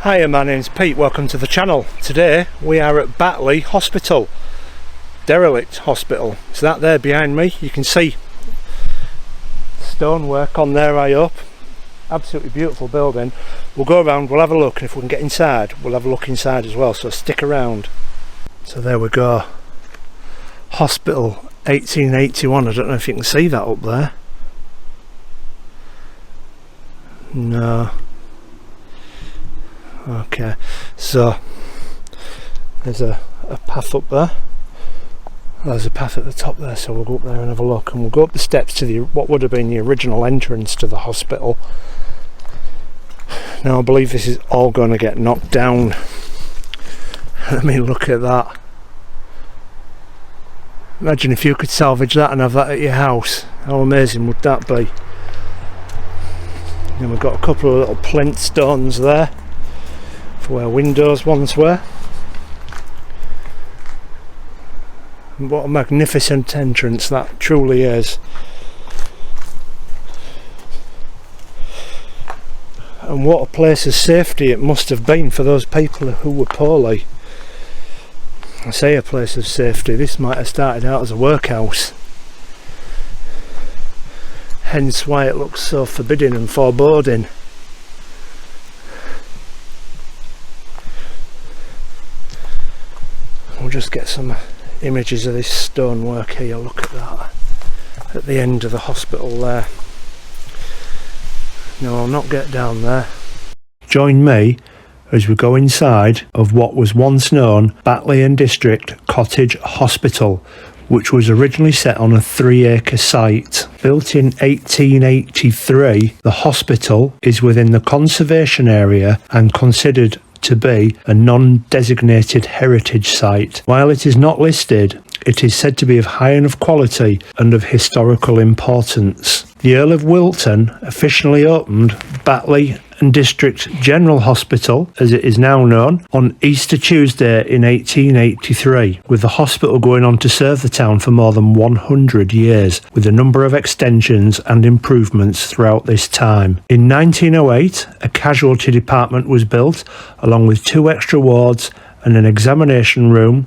Hiya, my name's Pete, welcome to the channel. Today we are at Batley Hospital, derelict hospital. It's that there behind me, you can see stonework on there I hope. Absolutely beautiful building. We'll go around, we'll have a look, and if we can get inside, we'll have a look inside as well, so stick around. So there we go. Hospital 1881, I don't know if you can see that up there. No. Okay, so there's a path up there. There's a path at the top there, so we'll go up there and have a look, and we'll go up the steps to what would have been the original entrance to the hospital. Now I believe this is all going to get knocked down. Let me look at that. Imagine if you could salvage that and have that at your house. How amazing would that be? And we've got a couple of little plinth stones there for where windows once were. And what a magnificent entrance that truly is. And what a place of safety it must have been for those people who were poorly. I say a place of safety, this might have started out as a workhouse. Hence why it looks so forbidding and foreboding. We'll just get some images of this stonework here, look at that. At the end of the hospital there. No, I'll not get down there. Join me as we go inside of what was once known Batley and District Cottage Hospital, which was originally set on a 3-acre site. Built in 1883, the hospital is within the conservation area and considered to be a non-designated heritage site. While it is not listed, it is said to be of high enough quality and of historical importance. The Earl of Wilton officially opened Batley and District General Hospital, as it is now known, on Easter Tuesday in 1883, with the hospital going on to serve the town for more than 100 years, with a number of extensions and improvements throughout this time. In 1908, a casualty department was built, along with 2 extra wards and an examination room,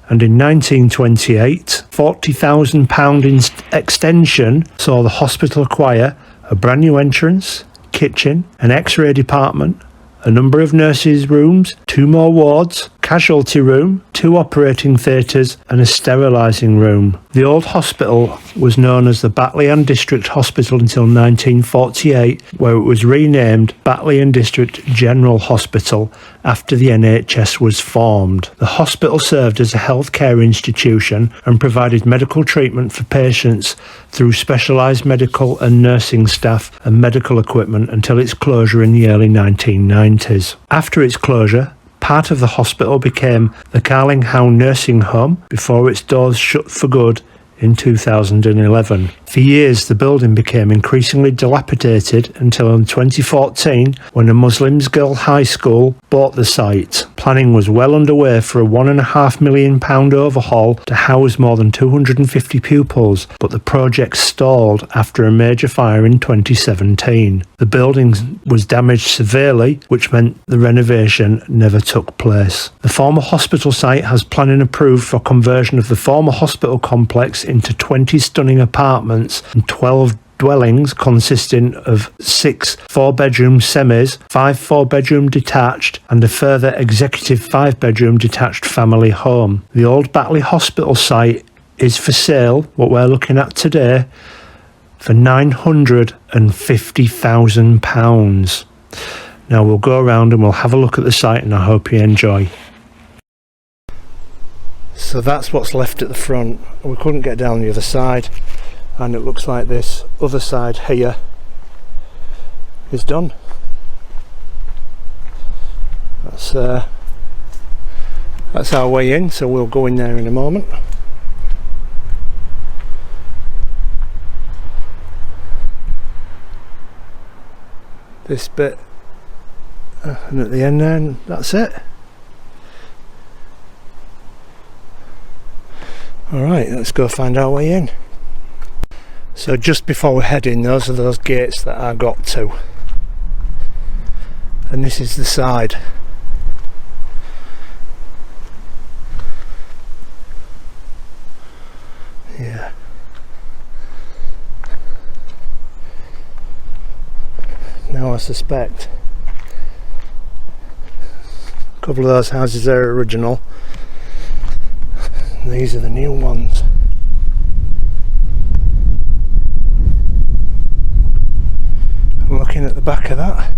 and in 1928, £40,000 extension saw the hospital acquire a brand new entrance, kitchen, an x-ray department, a number of nurses' rooms, 2 more wards, casualty room, 2 operating theatres and a sterilising room. The old hospital was known as the Batley and District Hospital until 1948, where it was renamed Batley and District General Hospital after the NHS was formed. The hospital served as a healthcare institution and provided medical treatment for patients through specialised medical and nursing staff and medical equipment until its closure in the early 1990s. After its closure, part of the hospital became the Carlinghouse Nursing Home before its doors shut for good in 2011. For years the building became increasingly dilapidated until in 2014 when a Muslims Girls High School bought the site. Planning was well underway for a £1.5 million overhaul to house more than 250 pupils, but the project stalled after a major fire in 2017. The building was damaged severely, which meant the renovation never took place. The former hospital site has planning approved for conversion of the former hospital complex into 20 stunning apartments and 12 dwellings consisting of 6 4-bedroom semis, 5 4-bedroom detached and a further executive 5-bedroom detached family home. The old Batley Hospital site is for sale, what we're looking at today, for £950,000. Now we'll go around and we'll have a look at the site and I hope you enjoy. So that's what's left at the front. We couldn't get down the other side, and it looks like this other side here is done. That's our way in, so we'll go in there in a moment. This bit, and at the end there, and that's it. Alright, let's go find our way in. So just before we head in, those are those gates that I got to. and this is the side. Yeah. Now I suspect a couple of those houses there are original. These are the new ones. I'm looking at the back of that.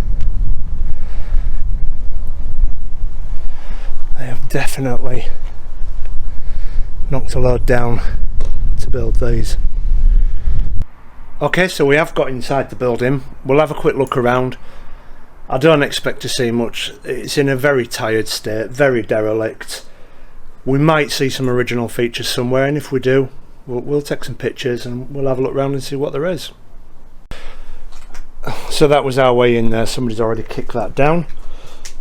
They have definitely knocked a load down to build these. Okay, so we have got inside the building. We'll have a quick look around. I don't expect to see much. It's in a very tired state, very derelict. We might see some original features somewhere, and if we do, we'll take some pictures and we'll have a look around and see what there is. So that was our way in there. Somebody's already kicked that down,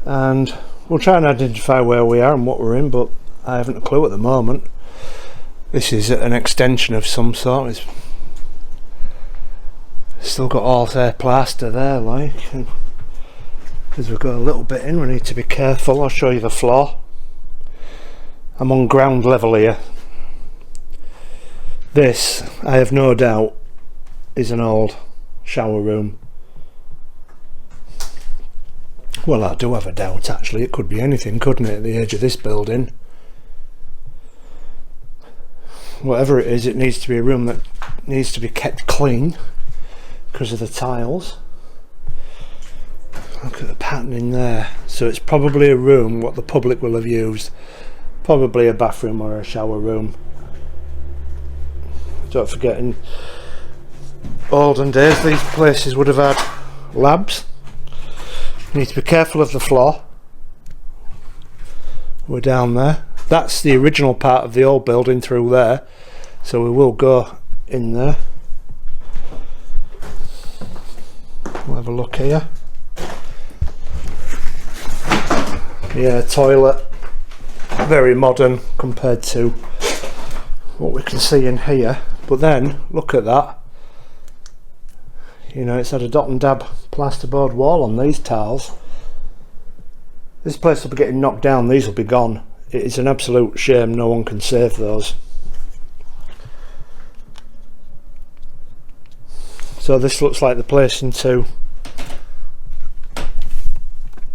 and we'll try and identify where we are and what we're in, but I haven't a clue at the moment. This is an extension of some sort. It's still got all their plaster there, like, as we go a little bit in, we need to be careful. I'll show you the floor. I'm on ground level here. This, I have no doubt, is an old shower room. Well, I do have a doubt actually. It could be anything, couldn't it, at the edge of this building? Whatever it is, it needs to be a room that needs to be kept clean because of the tiles. Look at the pattern in there. So it's probably a room what the public will have used. Probably a bathroom or a shower room. Don't forget, in olden days these places would have had labs. You need to be careful of the floor. We're down there. That's the original part of the old building through there, so we will go in there. We'll have a look here. Yeah, toilet, very modern compared to what we can see in here, but then look at that. You know, it's had a dot and dab plasterboard wall on these tiles. This place will be getting knocked down, these will be gone. It is an absolute shame no one can save those. So this looks like the place into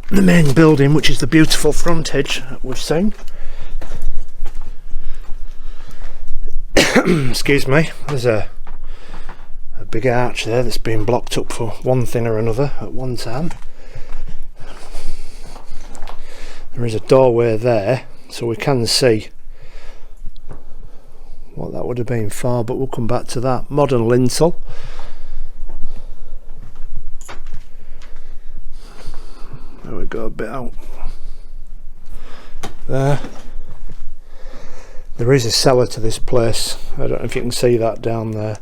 the main building, which is the beautiful frontage that we've seen. Excuse me, there's a big arch there that's been blocked up for one thing or another at one time. There is a doorway there, so we can see what that would have been for, but we'll come back to that. Modern lintel. There we go, a bit out there. There is a cellar to this place. I don't know if you can see that down there.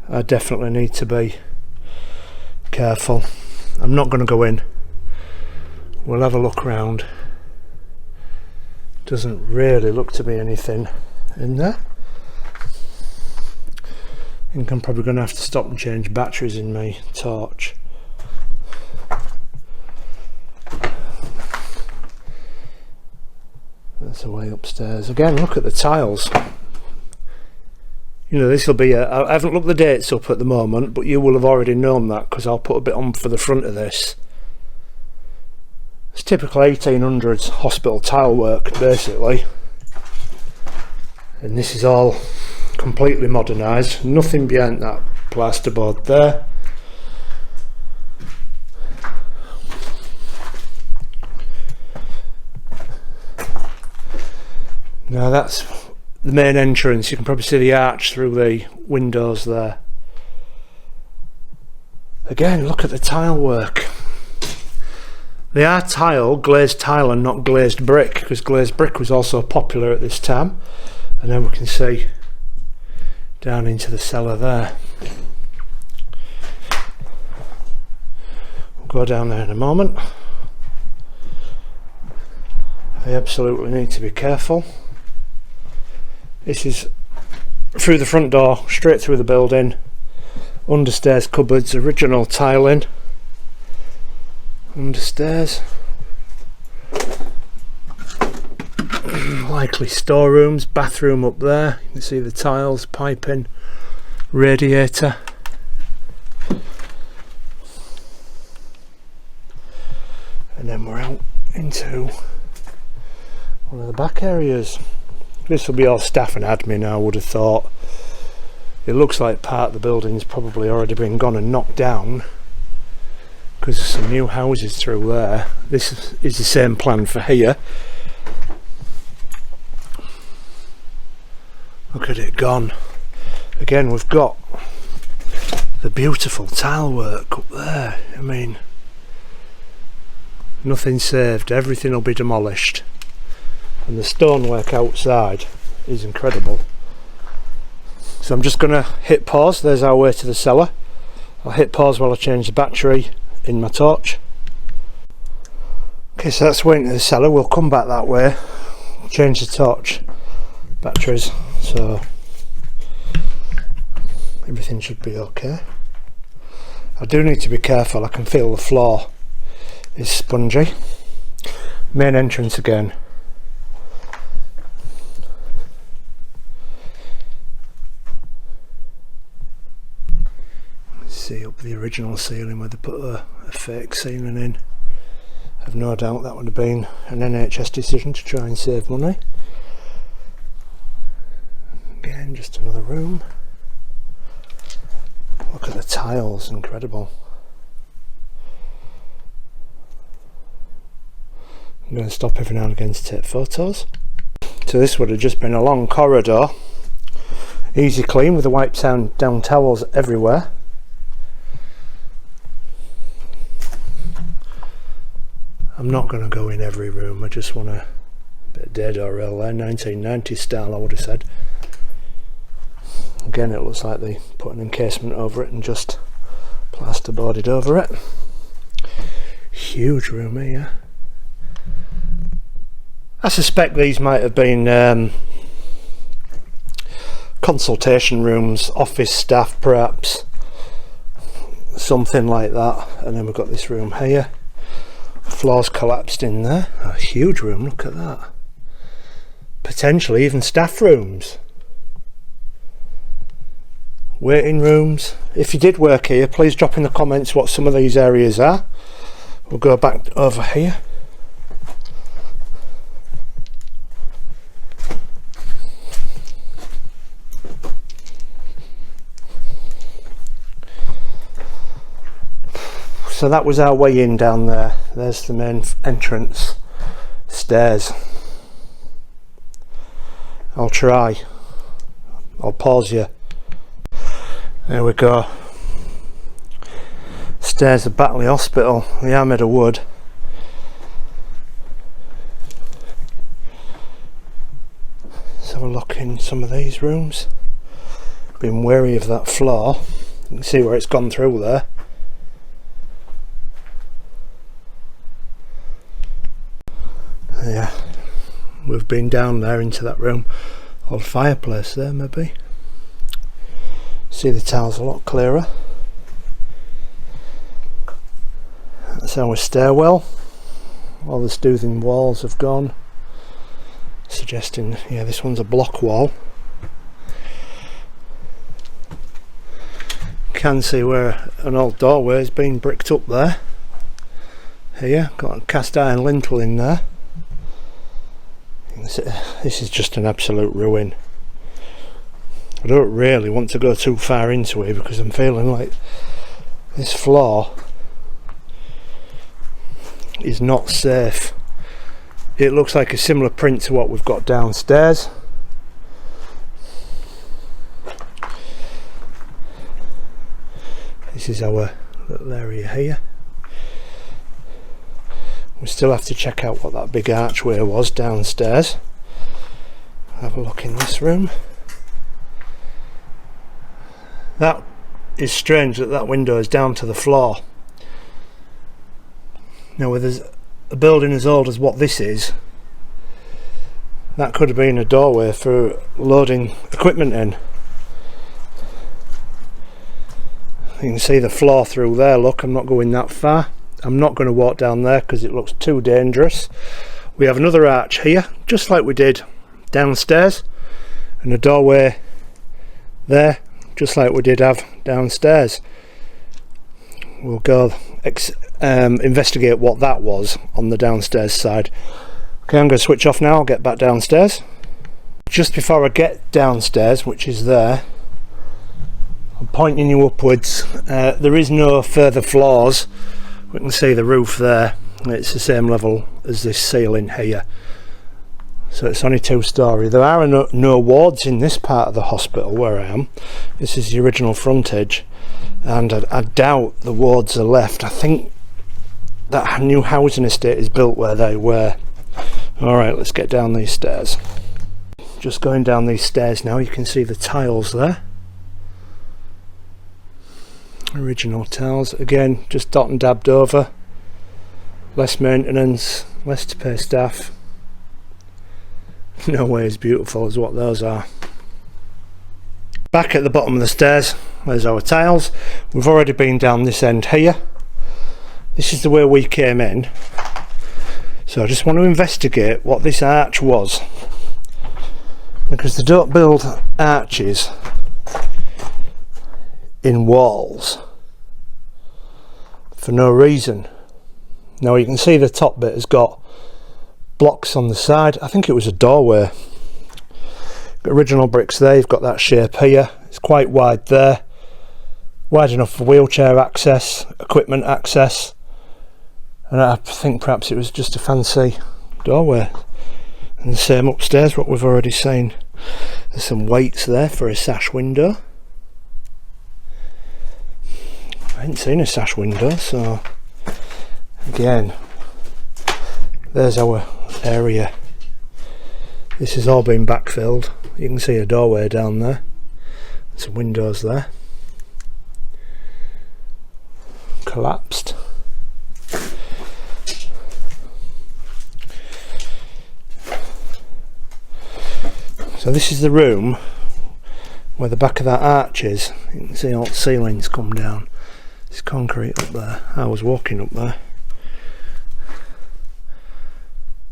I definitely need to be careful. I'm not going to go in. We'll have a look around. Doesn't really look to be anything in there. I think I'm probably going to have to stop and change batteries in my torch. That's the way upstairs. Again, look at the tiles. You know, this will be I haven't looked the dates up at the moment, but you will have already known that because I'll put a bit on for the front of this. It's typical 1800s hospital tile work, basically. And this is all completely modernised. Nothing behind that plasterboard there. Now that's the main entrance. You can probably see the arch through the windows there. Again, look at the tile work. They are tile, glazed tile, and not glazed brick, because glazed brick was also popular at this time. And then we can see down into the cellar there. We'll go down there in a moment. I absolutely need to be careful. This is through the front door, straight through the building, understairs cupboards, original tiling. Under stairs. Likely storerooms, bathroom up there. You can see the tiles, piping, radiator. And then we're out into one of the back areas. This will be all staff and admin, I would have thought. It looks like part of the building's probably already been gone and knocked down, because there's some new houses through there. This is the same plan for here. Look at it gone. Again, we've got the beautiful tile work up there. I mean, nothing saved, everything will be demolished. And the stonework outside is incredible. So I'm just going to hit pause. There's our way to the cellar. I'll hit pause while I change the battery in my torch. Okay, so that's way into the cellar. We'll come back that way, change the torch batteries, so everything should be okay. I do need to be careful. I can feel the floor is spongy. Main entrance again. See up the original ceiling where they put a fake ceiling in. I've no doubt that would have been an NHS decision to try and save money. Again, just another room. Look at the tiles, incredible. I'm going to stop every now and again to take photos. So this would have just been a long corridor, easy clean with the wiped down towels everywhere. I'm not going to go in every room, I just want a bit of dado rail there, 1990s style I would have said. Again, it looks like they put an encasement over it and just plasterboarded over it. Huge room here. I suspect these might have been consultation rooms, office staff perhaps, something like that. And then we've got this room here. Floors collapsed in there. A huge room, look at that. Potentially even staff rooms. Waiting rooms. If you did work here, please drop in the comments what some of these areas are. We'll go back over here. So that was our way in down there. There's the main entrance. Stairs. I'll try. I'll pause you. There we go. Stairs of Batley Hospital. They are made of wood. Let's have a look in some of these rooms. Been wary of that floor. You can see where it's gone through there. Yeah, we've been down there into that room. Old fireplace there maybe. See the tiles a lot clearer. That's our stairwell. All the soothing walls have gone, suggesting, yeah, this one's a block wall. Can see where an old doorway has been bricked up there. Here, got a cast iron lintel in there. This is just an absolute ruin. I don't really want to go too far into it because I'm feeling like this floor is not safe. It looks like a similar print to what we've got downstairs. This is our little area here. We still have to check out what that big archway was downstairs. Have a look in this room. That is strange that that window is down to the floor. Now with a building as old as what this is, that could have been a doorway for loading equipment in. You can see the floor through there, look, I'm not going that far. I'm not going to walk down there because it looks too dangerous. We have another arch here, just like we did downstairs, and a doorway there, just like we did have downstairs. We'll go investigate what that was on the downstairs side. Okay, I'm going to switch off now. I'll get back downstairs. Just before I get downstairs, which is there, I'm pointing you upwards. There is no further floors. We can see the roof there. It's the same level as this ceiling here. So it's only 2-storey. There are no wards in this part of the hospital where I am. This is the original frontage, and I doubt the wards are left. I think that new housing estate is built where they were. Alright, let's get down these stairs. Just going down these stairs now, you can see the tiles there. Original tiles, again, just dot and dabbed over. Less maintenance, less to pay staff. No way as beautiful as what those are. Back at the bottom of the stairs, there's our tiles. We've already been down this end here. This is the way we came in. So I just want to investigate what this arch was, because they don't build arches in walls for no reason. Now you can see the top bit has got blocks on the side. I think it was a doorway. Original bricks there, you've got that shape here. It's quite wide there, wide enough for wheelchair access, equipment access, and I think perhaps it was just a fancy doorway. And the same upstairs, what we've already seen. There's some weights there for a sash window. I hadn't seen a sash window, so again, there's our area. This has all been backfilled. You can see a doorway down there, some windows there, collapsed. So this is the room where the back of that arch is. You can see all the ceilings come down. There's concrete up there. I was walking up there.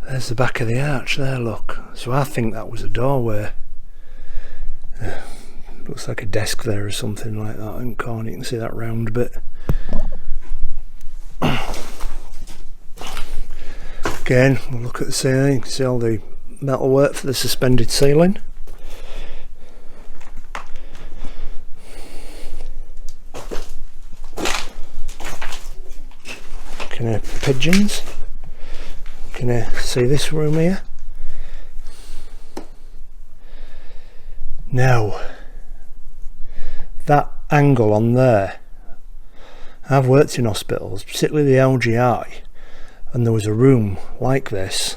There's the back of the arch there, look. So I think that was a doorway. Looks like a desk there or something like that in the corner. You can see that round bit. Again, we'll look at the ceiling. You can see all the metal work for the suspended ceiling. Can I pigeons? Can I see this room here? Now, that angle on there, I've worked in hospitals, particularly the LGI, and there was a room like this,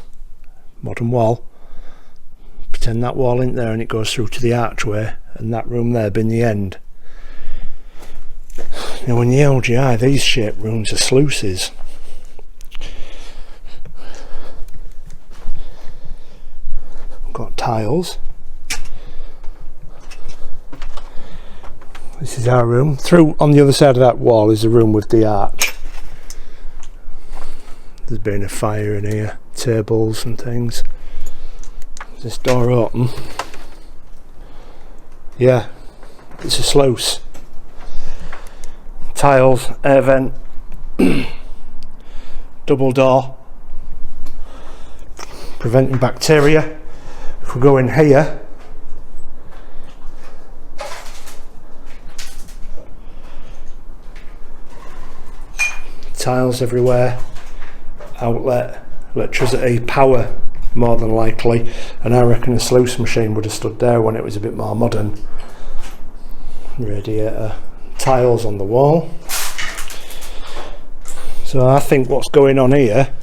modern wall. Pretend that wall in there and it goes through to the archway, and that room there been the end. Now in the LGI, these shaped rooms are sluices. Got tiles. This is our room. Through on the other side of that wall is the room with the arch. There's been a fire in here, tables and things. Is this door open? Yeah, it's a sluice. Tiles, air vent, double door, preventing bacteria. If we go in here, tiles everywhere, outlet, electricity, power more than likely, and I reckon a sluice machine would have stood there when it was a bit more modern. Radiator, tiles on the wall. So I think what's going on here,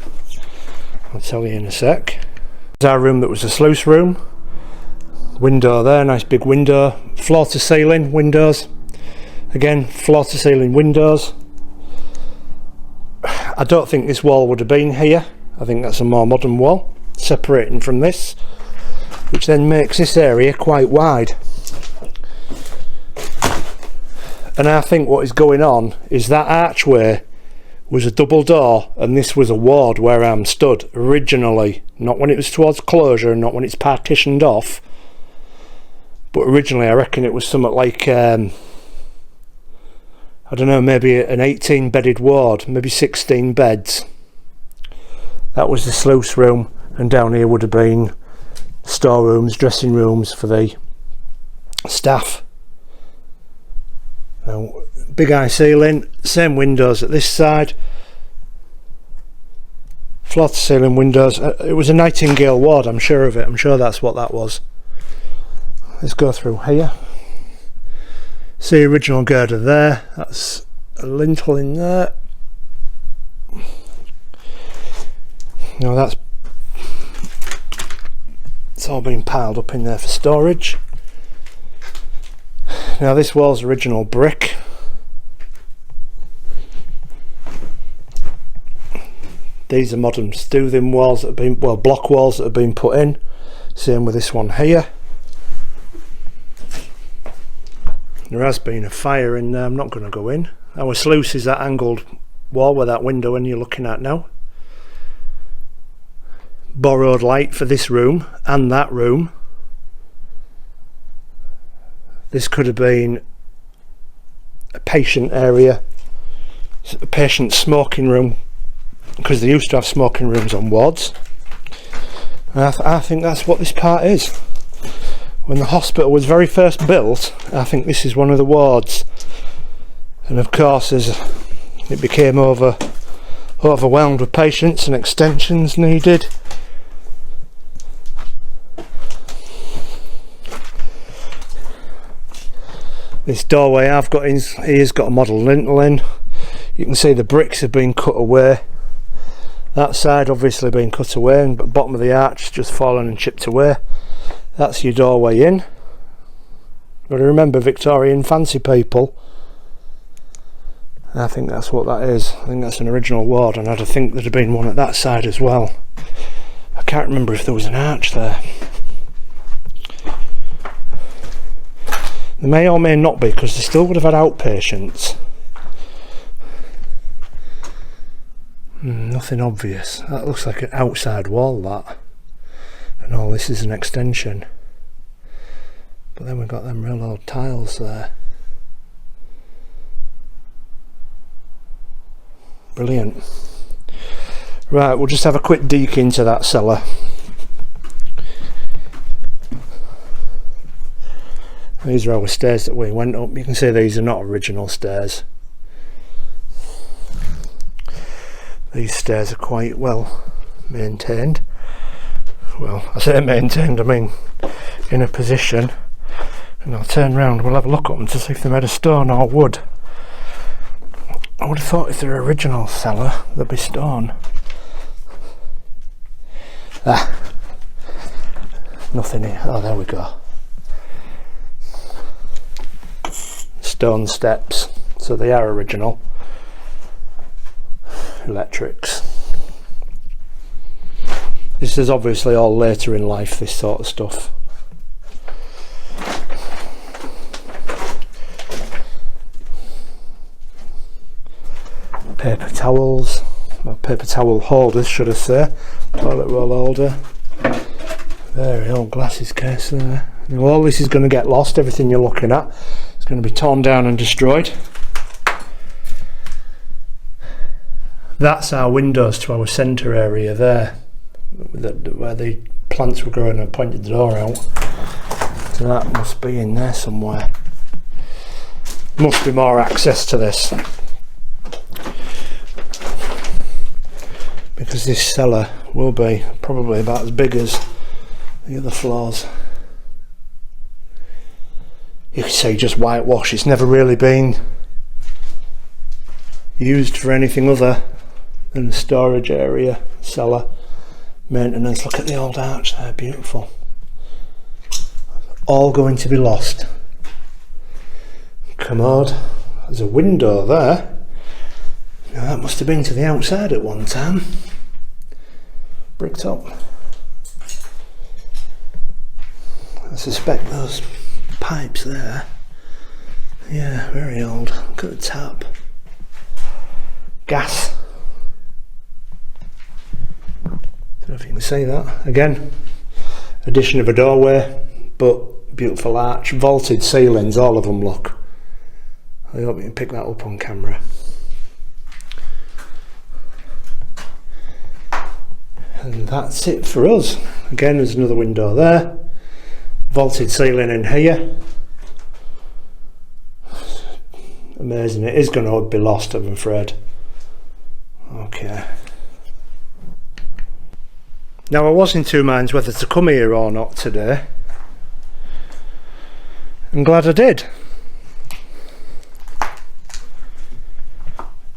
I'll tell you in a sec. Our room that was a sluice room, window there, nice big window, floor to ceiling windows, again floor to ceiling windows. I don't think this wall would have been here. I think that's a more modern wall separating from this, which then makes this area quite wide. And I think what is going on is that archway was a double door, and this was a ward where I'm stood originally, not when it was towards closure, not when it's partitioned off, but originally I reckon it was something like I don't know, maybe an 18 bedded ward, maybe 16 beds. That was the sluice room, and down here would have been storerooms, dressing rooms for the staff. Now, big high ceiling, same windows at this side, floor to ceiling windows. It was a Nightingale ward, I'm sure of it. I'm sure that's what that was. Let's go through here. See original girder there, that's a lintel in there. Now it's all been piled up in there for storage. Now this wall's original brick. These are modern stoothing walls that have been, well, block walls that have been put in. Same with this one here. There has been a fire in there, I'm not going to go in. Our sluice is that angled wall where that window and you're looking at now. Borrowed light for this room and that room. This could have been a patient area, a patient smoking room, because they used to have smoking rooms on wards. And I think that's what this part is. When the hospital was very first built, I think this is one of the wards. And of course, as it became overwhelmed with patients and extensions needed, this doorway I've got in here's got a model lintel in. You can see the bricks have been cut away. That side obviously been cut away, and the bottom of the arch just fallen and chipped away. That's your doorway in. But remember, Victorian fancy people. I think that's what that is. I think that's an original ward, and I'd think there'd have been one at that side as well. I can't remember if there was an arch there. There may or may not be, because they still would have had outpatients. Nothing obvious. That looks like an outside wall, that. And all this is an extension. But then we've got them real old tiles there. Brilliant. Right, we'll just have a quick deke into that cellar. These are our stairs that we went up. You can see these are not original stairs. These stairs are quite well maintained. Well, I say maintained, I mean in a position. And I'll turn round, we'll have a look at them to see if they're made of stone or wood. I would have thought if they're original cellar, they'd be stone. Nothing here. Oh, there we go. Stone steps, so they are original. Electrics. This is obviously all later in life, this sort of stuff. Paper towels, or paper towel holders should I say, toilet roll holder. Very old glasses case there. Now all this is going to get lost, everything you're looking at. It's going to be torn down and destroyed. That's our windows to our centre area there, where the plants were growing. I pointed the door out. So that must be in there somewhere. Must be more access to this. Because this cellar will be probably about as big as the other floors. You could say just whitewash. It's never really been used for anything other than the storage area, cellar, maintenance. Look at the old arch there, beautiful. All going to be lost. Commode. There's a window there. Now that must have been to the outside at one time. Bricked up. I suspect those pipes there, yeah, very old. Look at the tap. Gas. see that again. Addition of a doorway, but beautiful arch, vaulted ceilings, all of them, look. I hope you can pick that up on camera. And that's it for us. Again, there's another window there, vaulted ceiling in here. Amazing. It is going to be lost, I'm afraid. Okay. Now, I was in two minds whether to come here or not today. I'm glad I did.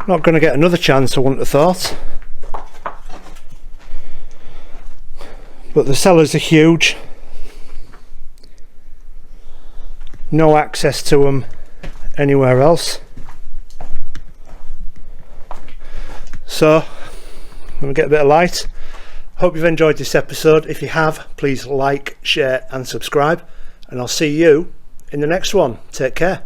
Not going to get another chance, I wouldn't have thought. But the cellars are huge. No access to them anywhere else. So, I'm going to get a bit of light. Hope you've enjoyed this episode. If you have, please like, share and subscribe. And I'll see you in the next one. Take care.